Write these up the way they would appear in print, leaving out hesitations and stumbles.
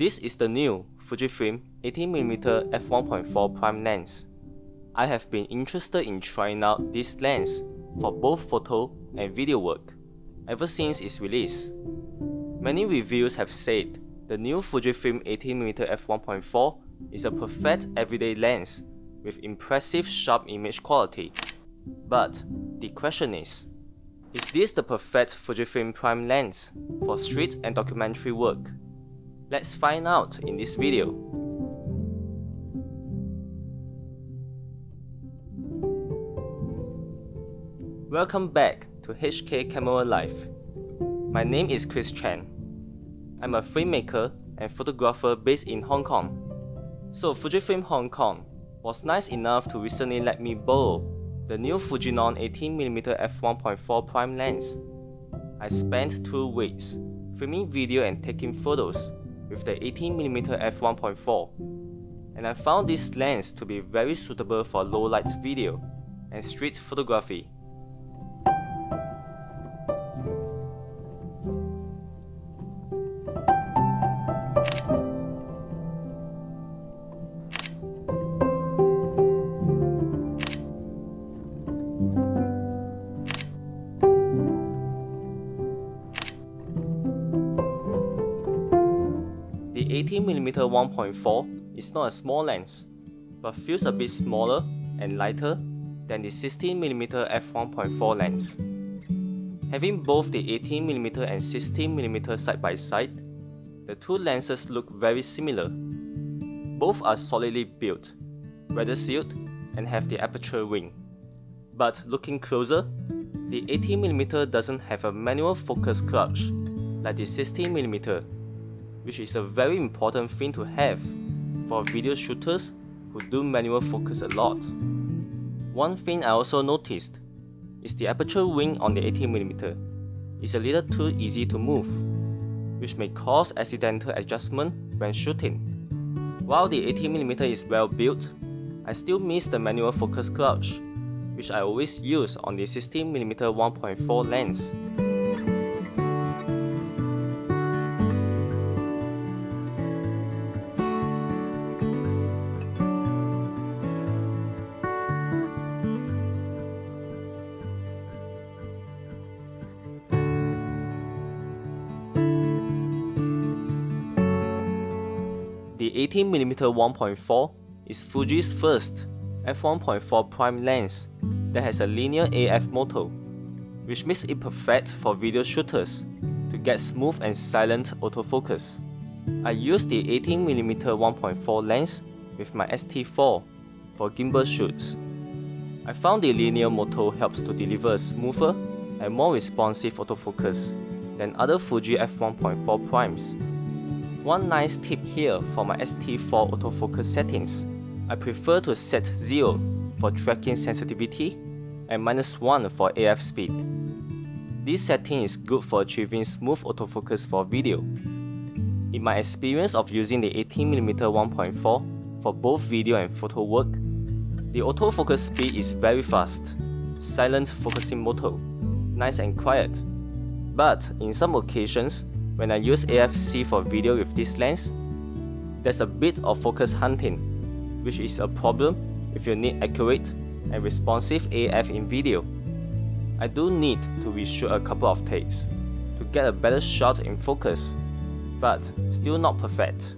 This is the new Fujifilm 18mm f1.4 prime lens. I have been interested in trying out this lens for both photo and video work ever since its release. Many reviews have said the new Fujifilm 18mm f1.4 is a perfect everyday lens with impressive sharp image quality. But the question is this the perfect Fujifilm prime lens for street and documentary work? Let's find out in this video. Welcome back to HK Camera Life. My name is Chris Chan. I'm a filmmaker and photographer based in Hong Kong. So Fujifilm Hong Kong was nice enough to recently let me borrow the new Fujinon 18mm f1.4 prime lens. I spent 2 weeks filming video and taking photos with the 18mm f1.4, and I found this lens to be very suitable for low light video and street photography. The 18mm 1.4 is not a small lens, but feels a bit smaller and lighter than the 16mm f1.4 lens. Having both the 18mm and 16mm side by side, the two lenses look very similar. Both are solidly built, weather sealed, and have the aperture ring. But looking closer, the 18mm doesn't have a manual focus clutch like the 16mm, which is a very important thing to have for video shooters who do manual focus a lot. One thing I also noticed is the aperture ring on the 18mm is a little too easy to move, which may cause accidental adjustment when shooting. While the 18mm is well built, I still miss the manual focus clutch, which I always use on the 16mm 1.4 lens. The 18mm 1.4 is Fuji's first f1.4 prime lens that has a linear AF motor, which makes it perfect for video shooters to get smooth and silent autofocus. I use the 18mm 1.4 lens with my ST4 for gimbal shoots. I found the linear motor helps to deliver a smoother and more responsive autofocus than other Fuji f1.4 primes. One nice tip here for my ST4 autofocus settings, I prefer to set 0 for tracking sensitivity and -1 for AF speed. This setting is good for achieving smooth autofocus for video. In my experience of using the 18mm 1.4 for both video and photo work, the autofocus speed is very fast, silent focusing motor, nice and quiet. But in some occasions, when I use AFC for video with this lens, there's a bit of focus hunting, which is a problem if you need accurate and responsive AF in video. I do need to reshoot a couple of takes to get a better shot in focus, but still not perfect.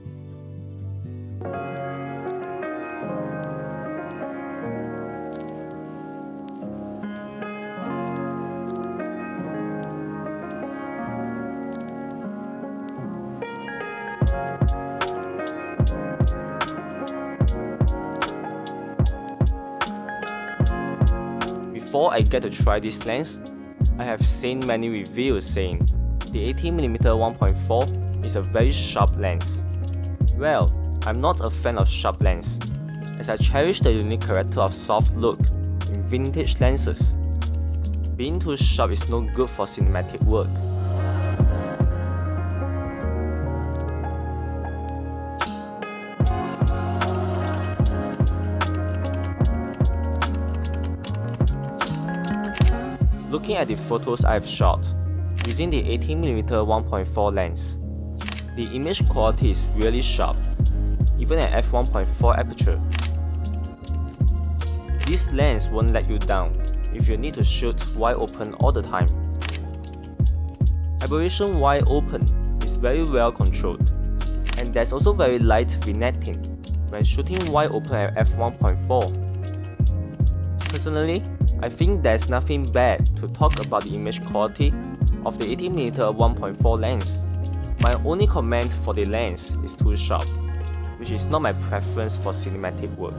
Before I get to try this lens, I have seen many reviews saying the 18mm 1.4 is a very sharp lens. Well, I'm not a fan of sharp lens, as I cherish the unique character of soft look in vintage lenses. Being too sharp is no good for cinematic work. Looking at the photos I've shot using the 18mm 1.4 lens, The image quality is really sharp, even at f1.4 aperture. This lens won't let you down if you need to shoot wide open all the time. Aberration wide open is very well controlled, and there's also very light vignetting when shooting wide open at f1.4. Personally, I think there's nothing bad to talk about the image quality of the 18mm 1.4 lens. My only comment for the lens is too sharp, which is not my preference for cinematic work.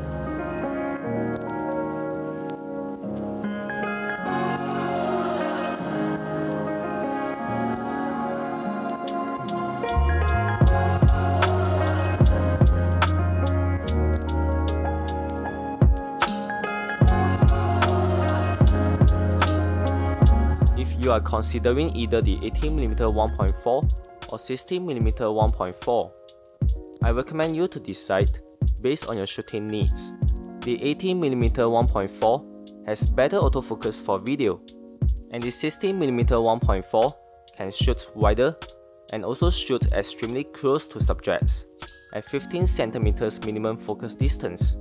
If you are considering either the 18mm 1.4 or 16mm 1.4, I recommend you to decide based on your shooting needs. The 18mm 1.4 has better autofocus for video, and the 16mm 1.4 can shoot wider and also shoot extremely close to subjects at 15 cm minimum focus distance.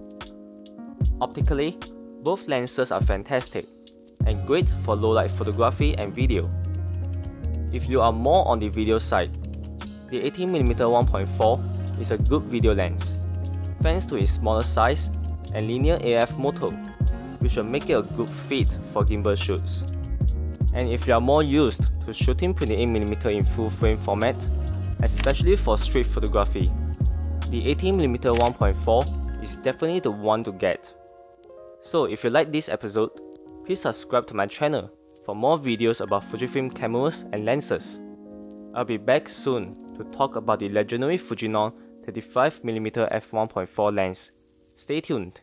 Optically, both lenses are fantastic and great for low-light photography and video. If you are more on the video side, the 18mm 1.4 is a good video lens, thanks to its smaller size and linear AF motor, which will make it a good fit for gimbal shoots. And if you are more used to shooting 28mm in full frame format, especially for street photography, the 18mm 1.4 is definitely the one to get. So if you like this episode, please subscribe to my channel for more videos about Fujifilm cameras and lenses. I'll be back soon to talk about the legendary Fujinon 35mm f1.4 lens. Stay tuned.